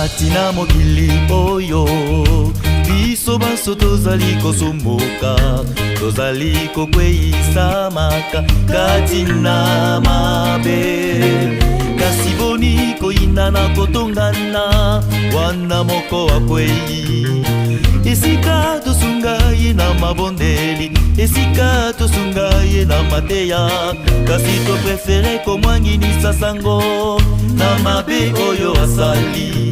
kati na mokili oyo biso baso tozali kosomoka, tozali kokweyisa maka kati na mabe. Kasi boni koyina na kotongana wana moko akwei, esika tosunga ye na mabondeli, esika tosunga ye na mateya. Kasi to prefere komwanginisa sango na mabe oyo asali.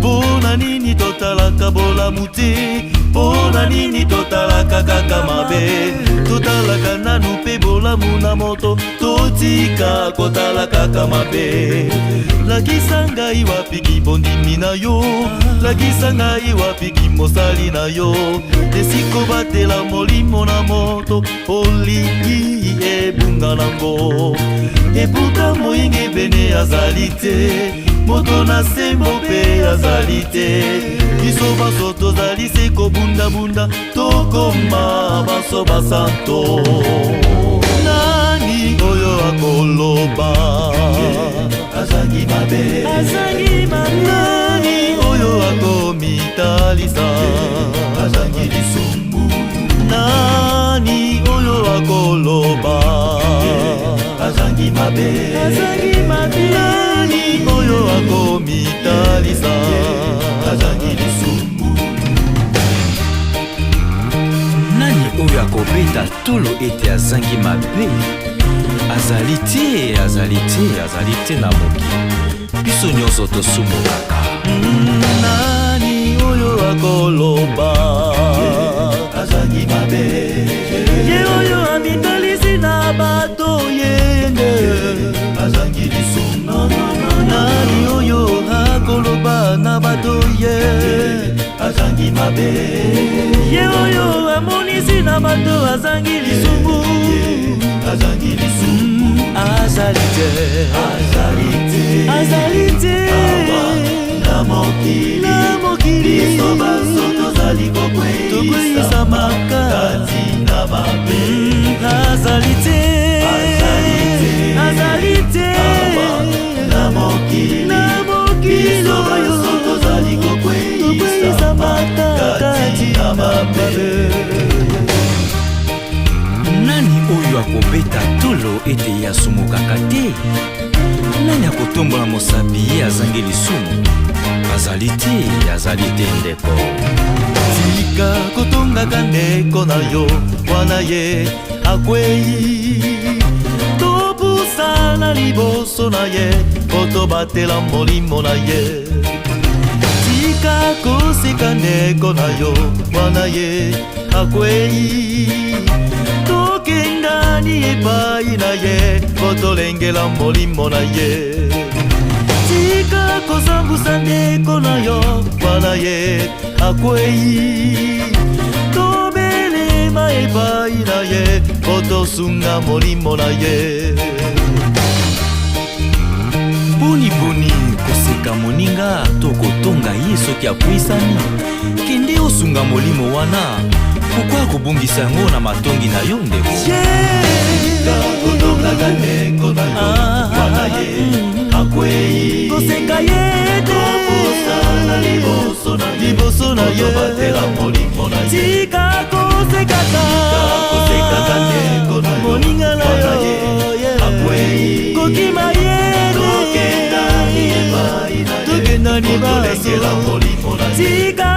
Pona nini totalaka bolamu te, pona nini totalaka kaka mabe, totalaka nanu pe bolamu na moto, totika kotala kaka mabe. Lakisa ngai wapiki bondimi na yo, lakisa ngai wapiki mosali na yo, esiko batela molimo na moto, olingi ebunga nango. Eputa moyinge bene azali te, moto na sembo pe azali te. Biso baso tozali se kobunda-bunda, tokoma baso basanto. Nani oyo akoloba azangi mabe, azangi mabe. Nani oyo akomitalisa azangi lisumbu. Nani oyo akoloba azangi mabe, azangi mabe. Nani oyo akomitalisa azangi lisumbu. Nani oyo akobeta tolo ete azangi mabe, azali te, azali te, azali te na moki biso nyonso tosumokaka. Nani oyo akoloba azangi mabe, ye oyo amitalisi na bato yende azangi lisumbu. Nani oyo akoloba na bato ye azangi mabe, ye oyo amonisi na bato azangi lisumbu, azangi lisumbu. Azali te, azali te, azali te na mokili, biso baso tozali kokweyisa maka kati na mabe. Azali te, azali te na mokili, biso baso tozali kokweyisa maka kati na mabe. Nani oyo akobeta tolo ete yasumokaka te? Nani akotombola mosapi ye azangi lisumu? Azali te, azali te ndeko. Tika kotongaka ndeko na yo wana ye akwei, topusana liboso na ye po tobatela molimo na ye. Tika koseka ndeko na yo wana ye akwei, tokendani epai na ye po tolengela molimo na ye. Tika kozambusa ndeko na yo wana ye akwei, tobelema epai na ye po tosunga molimo na ye. Boni koseka moninga to kotonga ye soki akwisani, kende osunga molimo wana, pourquoi kobungisa yango na matongi na yo ndeko? Kotongaka ndeko na yo wana ye akwei, koseka ye te, kopusana liboso na ye, batela molimo na ye. Tika kosekaka ndeko na yo moninga na yo akwei, kokima ye tokendani epai na ye, tokendani baso. Tika